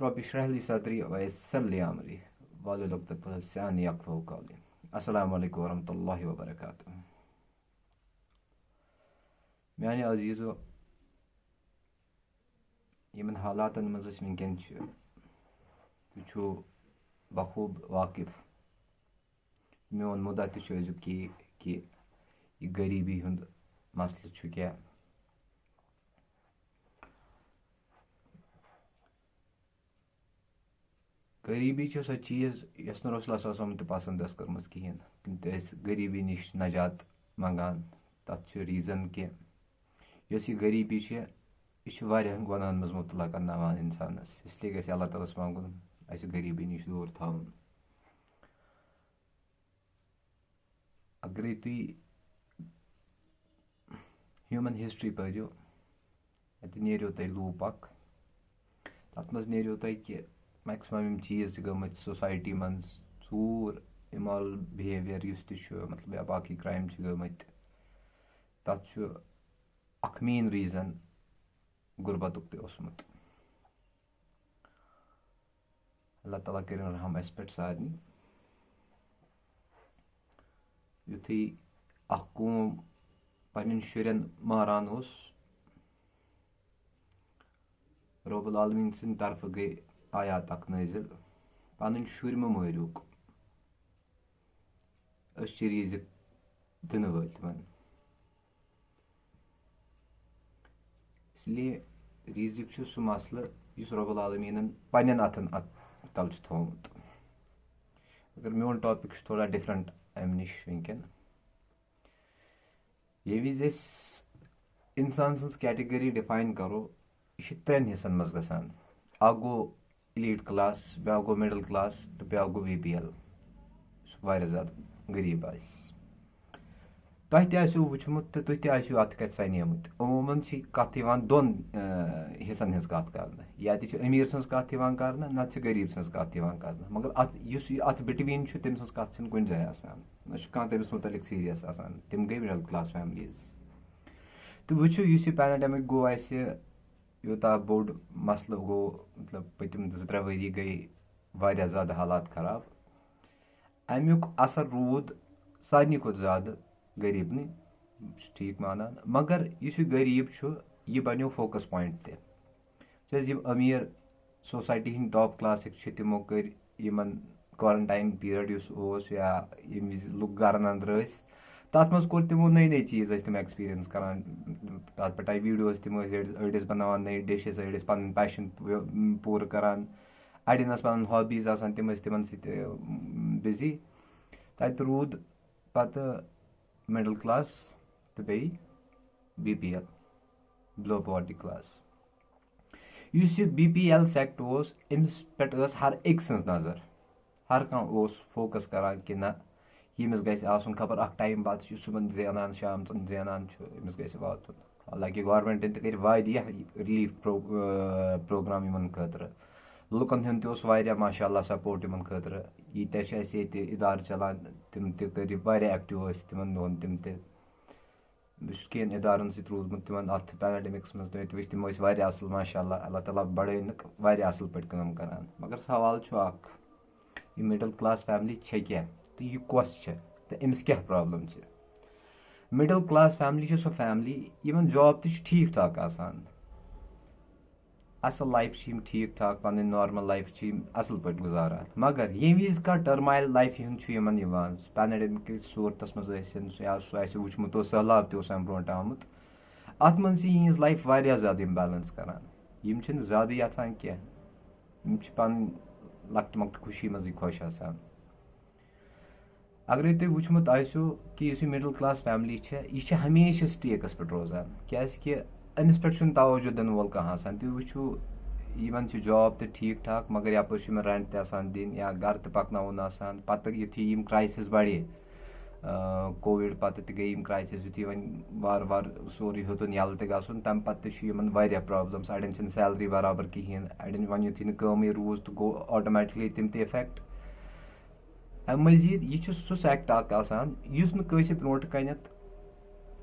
رب اشرح لي صدري ويسر لي أمري واحلل عقدة من لساني يفقهوا قولي. السلام عليكم ورحمة الله وبركاته. میانہِ عزیٖزو یِمن حالاتن منٛز أسۍ وٕنکیٚن چھِ تُہۍ چھُو بخوٗب واقف میون مُدعا تہِ چھُ أزیُک کہِ یہِ غریٖبی ہُنٛد مسلہٕ چھُ کیٛاہ. غریٖبی چھِ سۄ چیٖز یۄس نہٕ رسول صلی اللہ علیہ وسلم تہِ پسنٛد ٲس کٔرمٕژ کِہیٖنۍ. تِم تہِ ٲسۍ غریٖبی نِش نجات منٛگان. تَتھ چھُ ریٖزن کہِ یۄس یہِ غریٖبی چھِ یہِ چھِ واریاہن گۄناہن منٛز مُبتلا کرناوان اِنسانس. اسلیے گژھِ اللہ تعالیٰ ہس منٛگُن اَسہِ غریٖبی نِش دوٗر تھاوُن. اگرے تُہۍ ہیوٗمن ہسٹری پٔرِو اَتہِ نیریو تۄہہِ لوٗپ اکھ. تتھ منٛز نیریو تۄہہِ کہِ میکسِمم یِم چیٖز چھِ گٔمٕتۍ سوسایٹی منٛز ژوٗر اِمال بِہیوِیر یُس تہِ چھُ مطلب یا باقٕے کرٛایم چھِ گٔمٕتۍ تتھ چھُ اکھ مین ریٖزن غُربتُک تہِ اوسمُت. اللہ تعالیٰ کٔرِنۍ رحم اَسہِ پٮ۪ٹھ سارنٕے. یُتھُے اکھ قوم پنٕنٮ۪ن شُرٮ۪ن ماران اوس رۄب العالمیٖن سٕنٛدِ طرفہٕ گٔے آیات اکھ نٲزِل پنٕنۍ شُرۍ مہٕ مٲرِوُکھ أسۍ چھِ ریٖزِق دِنہٕ وٲلۍ تِمن. اسلیے ریٖزِق چھُ سُہ مسلہٕ یُس رۄب العالمیٖنن پنٕنٮ۪ن اتھن اتھ تل چھُ تھوٚومُت. مگر میون ٹاپِک چھُ تھوڑا ڈِفرنٹ امہِ نِش وٕنکیٚن. ییٚمہِ وِزِ أسۍ انسان سٕنٛز کیٹگری ڈِفاین کرو یہِ چھِ 3 حِصن منٛز گژھان. اکھ گوٚو الیٖٹ کلاس، بیٛاکھ گوٚو مِڈل کلاس تہٕ بیٛاکھ گوٚو BPL یُس واریاہ زیادٕ غریٖب آسہِ. تۄہہِ تہِ آسیو وٕچھمُت تہٕ تُہۍ تہِ آسیو اتھ کتھِ سنیمٕتۍ. عموٗمن چھِ کتھ یِوان 2 حِصن ہٕنٛز کتھ کرنہٕ. یا تہِ چھِ أمیٖر سٕنٛز کتھ یِوان کرنہٕ نتہٕ چھِ غریٖب سٕنٛز کتھ یِوان کرنہٕ. مگر یُس یہِ اتھ بِٹویٖن چھُ تٔمۍ سٕنٛز کتھ چھنہٕ کُنہِ جایہِ آسان. نہ چھُ کانٛہہ تٔمِس مُتعلق سیٖریس آسان. تِم گٔے مِڈل کلاس فیملیٖز. تہٕ وٕچھِو یُس یہِ پینڈمِک گوٚو اَسہِ یوٗتاہ بوٚڑ مسلہٕ گوٚو مطلب پٔتِم 2-3 ؤری گٔے واریاہ زیادٕ حالات خراب. امیُک اثر روٗد سارنٕے کھۄتہٕ زیادٕ غریٖبنٕے. بہٕ چھُس ٹھیٖک مانان. مگر یُس یہِ غریٖب چھُ یہِ بنیو فوکس پویِنٹ تہِ. کیٛازِ یِم أمیٖر سوسایٹی ہٕنٛدۍ ٹاپ کلاسٕکۍ چھِ تِمو کٔرۍ یِمن کورنٹاین پیٖریڈ یُس اوس یا ییٚمہِ وِزِ لُکھ گرن انٛدر ٲسۍ تتھ منٛز کوٚر تِمو نٔے چیٖز ٲسۍ تِم ایٚکٕسپیٖرینس کران. تتھ پٮ۪ٹھ آیہِ ویٖڈیوز تِم ٲسۍ أڑۍ ٲسۍ بناوان نٔے ڈِشز، أڑۍ ٲسۍ پنٕنۍ پیشن پوٗرٕ کران، اڑٮ۪ن ٲس پنٕنۍ ہابیٖز آسان تِم ٲسۍ تِمن سۭتۍ بِزی. تتہِ روٗد پتہٕ مِڈل کلاس تہٕ بیٚیہِ BPL بِلو پاورٹی کلاس. یُس یہِ BPL سیکٹ اوس أمِس پٮ۪ٹھ ٲس ہر أکۍ سٕنٛز نظر. ہر کانٛہہ اوس فوکس کران کہِ نہ ییٚمِس گژھِ آسُن خبر اکھ ٹایم پتہٕ چھُ صُبحن زینان شامژن زینان چھُ أمِس گژھِ واتُن. حالانکہِ گورمینٹن تہِ کٔرۍ واریاہ رِلیٖف پروگرام یِمن خٲطرٕ. لُکن ہُنٛد تہِ اوس واریاہ ماشاء اللہ سپورٹ یِمن خٲطرٕ. ییٖتیاہ چھِ اَسہِ ییٚتہِ اِدارٕ چلان تِم تہِ کٔرۍ واریاہ ایکٹِو ٲسۍ تِمن دۄہن تِم تہِ. بہٕ چھُس کینٛہہ اِدارن سۭتۍ روٗدمُت تِمن اتھ پینڈمِکس منٛز. تُہۍ تہِ وٕچھ تِم ٲسۍ واریاہ اصٕل ماشاء اللہ. اللہ تعالیٰ بڑٲینکھ واریاہ اصٕل پٲٹھۍ کٲم کران. مگر سوال چھُ اکھ یہِ مِڈل کلاس فیملی چھےٚ کیٛاہ تہٕ یہِ کۄس چھےٚ تہٕ أمِس کیٛاہ پرابلم چھِ. مِڈل کلاس فیملی چھِ سۄ فیملی یِمن جاب تہِ چھُ ٹھیٖک ٹھاک آسان. اصل لایف چھِ یِم ٹھیٖک ٹھاک پنٕنۍ نارمل لایف چھِ یِم اصل پٲٹھۍ گُزاران. مگر ییٚمہِ وِزِ کانٛہہ ٹٔرمایل لایفہِ ہُنٛد چھُ یِمن یِوان پینڈمِکٕچ صوٗرتس منٛز ٲسِن یا سُہ آسہِ وٕچھمُت اوس سہلاب تہِ اوس امہِ برونٛٹھ آمُت. اتھ منٛز چھِ یِہنٛز لایف واریاہ زیادٕ اِمبیلنس کران. یِم چھِنہٕ زیادٕ یژھان کینٛہہ. یِم چھِ پنٕنۍ لۄکٹہِ مۄکٹہِ خوشی منٛزٕے خۄش آسان. اگرے تۄہہِ وٕچھمُت آسیو کہِ یُس یہِ مِڈل کلاس فیملی چھےٚ یہِ چھِ ہمیشہِ سٹیکس پٮ۪ٹھ روزان. کیٛازِ کہِ أمِس پٮ۪ٹھ چھُنہٕ توجہ دِنہٕ وول کانٛہہ آسان. تُہۍ وٕچھِو یِمن چھِ جاب تہِ ٹھیٖک ٹھاک مگر یپٲرۍ چھُ یِمن رینٹ تہِ آسان دِنۍ یا گرٕ تہِ پکناوُن آسان. پتہٕ یُتھُے یِم کرایسِز بڑے کووِڈ پتہٕ تہِ گٔے یِم کرایسِز. یُتھُے وۄنۍ وارٕ وارٕ سورُے ہیوٚتُن یَلہٕ تہِ گژھُن تمہِ پتہٕ تہِ چھُ یِمن واریاہ پرابلمس. اڑٮ۪ن چھنہٕ سیلری برابر کِہینۍ. اڑٮ۪ن وۄنۍ یُتھُے نہٕ کٲمٕے روٗز تہٕ گوٚو آٹومیٹکلی تِم تہِ اِفیکٹ. امہِ مٔزیٖد یہِ چھُ سُہ سیکٹ اکھ آسان یُس نہٕ کٲنٛسہِ برونٛٹھ کَنٮ۪تھ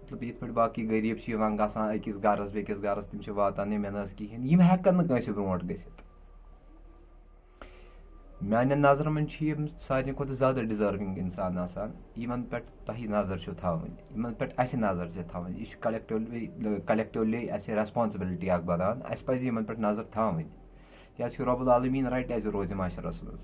مطلب یِتھ پٲٹھۍ باقٕے غریٖب چھِ یِوان گژھان أکِس گرس بیٚکِس گرس تِم چھِ واتان ہے مےٚ نہ ٲس کِہینۍ. یِم ہٮ۪کن نہٕ کٲنٛسہِ برونٛٹھ گٔژھِتھ. میانٮ۪ن نظرن منٛز چھِ یِم ساروی کھۄتہٕ زیادٕ ڈِزٲروِنٛگ اِنسان آسان یِمن پٮ۪ٹھ تۄہہِ نظر چھو تھاوٕنۍ یِمن پٮ۪ٹھ اَسہِ نظر چھِ تھاوٕنۍ یہِ چھُ کلیکٹِولی اَسہِ ریسپانسبلٹی اکھ بَنان اَسہِ پَزِ یِمن پٮ۪ٹھ نظر تھاوٕنۍ کیازِ رۄب العالمیٖن رَٹہِ اَسہِ روزِ معاشرس منٛز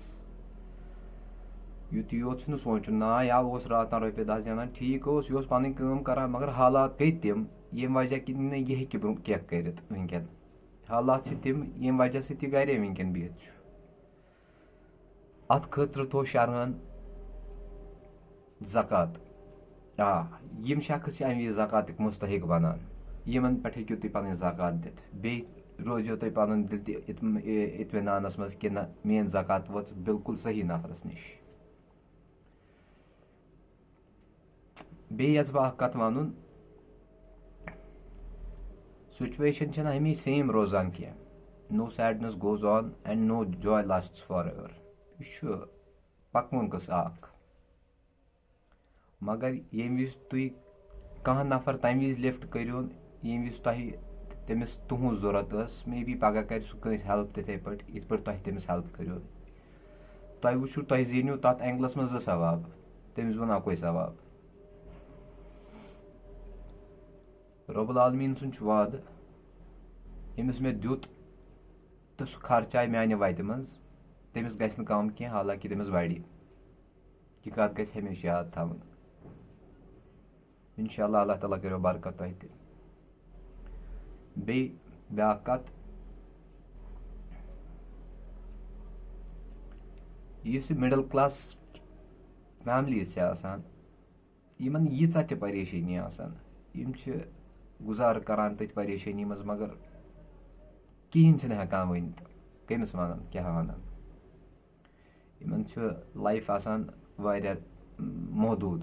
یُتُے یوت چھُنہٕ سونٛچُن نا یا اوس راتھ تام رۄپیہِ دَہ زینان ٹھیٖک اوس یہِ اوس پَنٕنۍ کٲم کران مگر حالات گٔے تِم ییٚمہِ وجہ کِنۍ نہٕ یہِ ہیٚکہِ برونٛہہ کینٛہہ کٔرِتھ وٕنکیٚن حالات چھِ تِم ییٚمہِ وجہ سۭتۍ یہِ گرے وٕنکیٚن بِہِتھ چھُ اَتھ خٲطرٕ تھوٚو شرعن زکات یِم شخص چھِ اَمہِ وِزِ زکاتٕکۍ مُستحق بَنان یِمن پٮ۪ٹھ ہیٚکِو تُہۍ پَنٕنۍ زکات دِتھ بیٚیہِ روزیو تۄہہِ پَنُن دِل تہِ اطمینانَس منٛز کہِ نہ میٲنۍ زکات وٲژ بِلکُل صحیح نفرَس نِش بیٚیہِ یَژھٕ بہٕ اکھ کَتھ وَنُن سُچویشن چھنہٕ ہمیشہِ سیم روزان کینٛہہ نو سیڈنس گوز آن اینڈ نو جاے لاسٹس فار ایور یہِ چھُ پَکوُن قٕصہٕ اکھ مگر ییٚمہِ وِزِ تُہۍ کانٛہہ نفر تَمہِ وِزِ لِفٹ کٔرۍوُن ییٚمہِ وِزِ تۄہہِ تٔمِس تُہنٛز ضوٚرتھ ٲس مے بی پگہہ کرِ سُہ کٲنٛسہِ ہیلپ تِتھٕے پٲٹھۍ یِتھ پٲٹھۍ تۄہہِ تٔمِس ہیلپ کٔرِو تۄہہِ وٕچھِو تۄہہِ زیٖنِو تَتھ اینگلس منٛز 2 ثواب تٔمِس ووٚن اَکُے ثواب رۄب العالمیٖن سُنٛد چھُ وعدٕ ییٚمِس مےٚ دیُت تہٕ سُہ خرچاے میانہِ وَتہِ منٛز تٔمِس گژھِ نہٕ کَم کینٛہہ حالانکہِ تٔمِس بَڑِ یہِ کَتھ گژھِ ہمیشہِ یاد تھاوٕنۍ اِنشاء اللہ اللہ تعالیٰ کٔرِو برکت تۄہہِ تہِ بیٚیہِ بیٛاکھ کَتھ یُس یہِ مِڈل کلاس فیملیٖز چھِ آسان یِمن ییٖژاہ تہِ پریشٲنی آسان یِم چھِ گُزارٕ کران تٔتھۍ پریشٲنی منٛز مگر کِہیٖنۍ چھِنہٕ ہٮ۪کان ؤنِتھ کٔمِس وَنان کیٛاہ وَنان یِمن چھُ لایف آسان واریاہ محدوٗد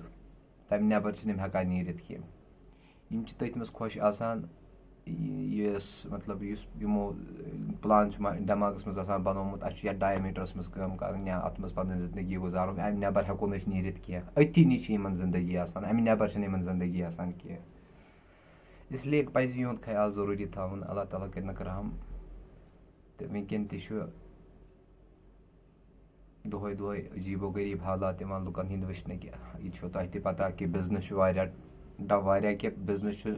تَمہِ نٮ۪بر چھِنہٕ یِم ہٮ۪کان نیٖرِتھ کینٛہہ یِم چھِ تٔتھۍ منٛز خۄش آسان یُس مطلب یُس یِمو پٕلان چھُ دٮ۪ماغس منٛز آسان بنومُت اَسہِ چھُ یَتھ ڈایمیٖٹرس منٛز کٲم کَرٕنۍ یا اَتھ منٛز پَنٕنۍ زندگی گُزارُن اَمہِ نٮ۪بر ہٮ۪کو نہٕ أسۍ نیٖرِتھ کینٛہہ أتھی نِش چھِ یِمن زندگی آسان اَمہِ نٮ۪بر چھِنہٕ یِمن زندگی آسان کینٛہہ اِسلیے پَزِ یِہُنٛد خیال ضروٗری تھاوُن اللہ تعالیٰ کٔرِنکھ رحم تہٕ وٕنکیٚن تہِ چھُ دۄہے دۄہے عجیٖب و غریٖب حالات یِوان لُکن ہِنٛدۍ وٕچھنہٕ کہِ یہِ چھو تۄہہِ تہِ پتہ کہِ بِزنس چھُ واریاہ کینٛہہ بِزنس چھُ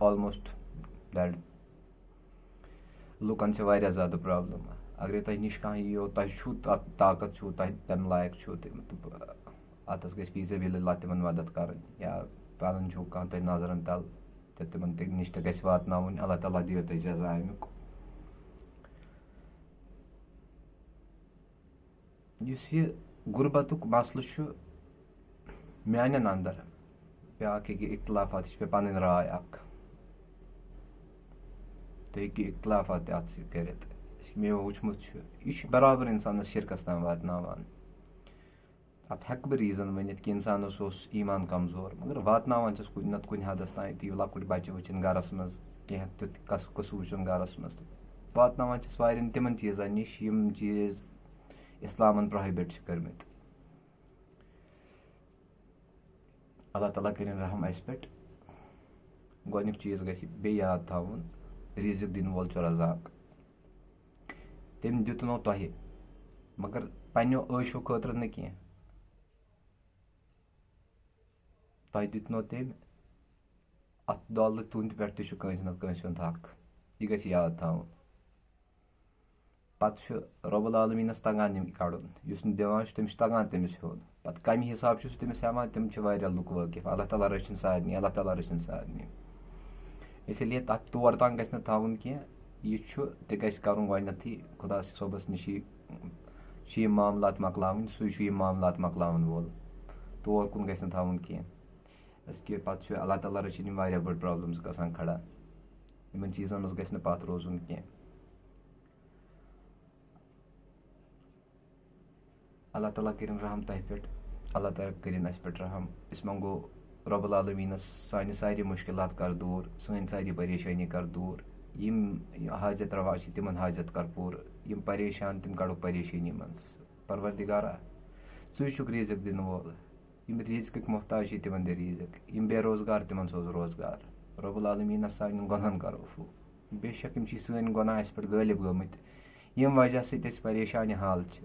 آلموسٹ ڈیڈ لُکن چھِ واریاہ زیادٕ پرابلم اگرے تۄہہِ نِش کانٛہہ یِیو تۄہہِ چھُو تَتھ طاقت چھُو تۄہہِ تَمہِ لایق چھُو تہٕ اَتَس گژھِ فی سبیٖل اللہ تِمن مدد کَرٕنۍ یا پَنُن چھُو کانٛہہ تۄہہِ نظرن تل تہٕ تِمن تہِ نِش تہِ گژھِ واتناوٕنۍ اللہ تعالیٰ دِیو تۄہہِ جزا اَمیُک یُس یہِ غُربتُک مسلہٕ چھُ میانٮ۪ن اندر بیٛاکھ ہیٚکہِ اختلافات یہِ چھِ مےٚ پنٕنۍ راے اکھ تُہۍ ہیٚکِو اختلافات تہِ اَتھ سۭتۍ کٔرِتھ مےٚ وٕچھمُت چھُ یہِ چھُ برابر اِنسانس شِرکس تام واتناوان اَتھ ہٮ۪کہٕ بہٕ ریٖزن ؤنِتھ کہِ اِنسانس اوس ایٖمان کمزور مگر واتناوان چھِس کُنہِ نتہٕ کُنہِ حدس تام یُتھُے لۄکٕٹۍ بچہِ وٕچھِنۍ گرس منٛز کینٛہہ تیُتھ قٕصہٕ وٕچھُن گرس منٛز تہٕ واتناوان چھِس واریاہن تِمن چیٖزن نِش یِم چیٖز اِسلامن پروہِبِٹ چھِ کٔرمٕتۍ اللہ تعالیٰ کٔرِنۍ رحم اَسہِ پٮ۪ٹھ گۄڈنیُک چیٖز گژھِ بیٚیہِ یاد تھاوُن رِزِق دِنہٕ وول چھُ رزاق تٔمۍ دیُتنو تۄہہِ مگر پنٛنیو عٲشو خٲطرٕ نہٕ کینٛہہ تۄہہِ دیُتنو تٔمۍ اَتھ دولت تُہنٛدِ پٮ۪ٹھ تہِ چھُ کٲنٛسہِ نتہٕ کٲنٛسہِ ہُنٛد حق یہِ گژھِ یاد تھاوُن پتہٕ چھُ رۄب العالمیٖنس تگان یہِ کڑُن یُس نہٕ دِوان چھُ تٔمِس چھُ تگان تٔمِس ہیوٚن پتہٕ کمہِ حساب چھُ سُہ تٔمِس ہٮ۪وان تِم چھِ واریاہ لُکھ وٲقف اللہ تعالیٰ رٔچھِنۍ سارنٕے اللہ تعالیٰ رٔچھِنۍ سارنٕے اسی لیے تتھ تور تام گژھِ نہٕ تھاوُن کینٛہہ یہِ چھُ تہِ گژھِ کرُن گۄڈنیتھٕے خۄدا صٲبس نِش چھِ یِم معاملات مۄکلاوٕنۍ سُے چھُ یِم معاملات مۄکلاوَن وول تور کُن گژھِ نہٕ تھاوُن کینٛہہ کہِ پتہٕ چھُ اللہ تعالیٰ رٔچھِنۍ یِم واریاہ بٔڑ پرابلمٕز گژھان کھڑا یِمن چیٖزن منٛز گژھِ نہٕ پتھ روزُن کینٛہہ اللہ تعالیٰ کٔرِنۍ رحم تۄہہِ پٮ۪ٹھ اللہ تعالیٰ کٔرِنۍ اَسہِ پٮ۪ٹھ رحم أسۍ منٛگو رۄب العالمیٖنس سانہِ سارے مُشکلات کر دوٗر سٲنۍ ساری پریشٲنی کر دوٗر یِم حاجت روا چھِ تِمن حاجت کر پوٗرٕ یِم پریشان تِم کڑو پریشٲنی منٛز پروردِگارا ژٕے چھُکھ ریٖزِق دِنہٕ وول یِم ریٖزقٕکۍ محتاج چھِ تِمن دِ ریٖزِق یِم بے روزگار تِمن سوز روزگار رۄب العالمیٖنس سانٮ۪ن گۄنہن کر عفوٗ بے شک یِم چھِ سٲنۍ گۄناہ اَسہِ پٮ۪ٹھ غٲلب گٔمٕتۍ ییٚمہِ وجہ سۭتۍ أسۍ پریشانہِ حال چھِ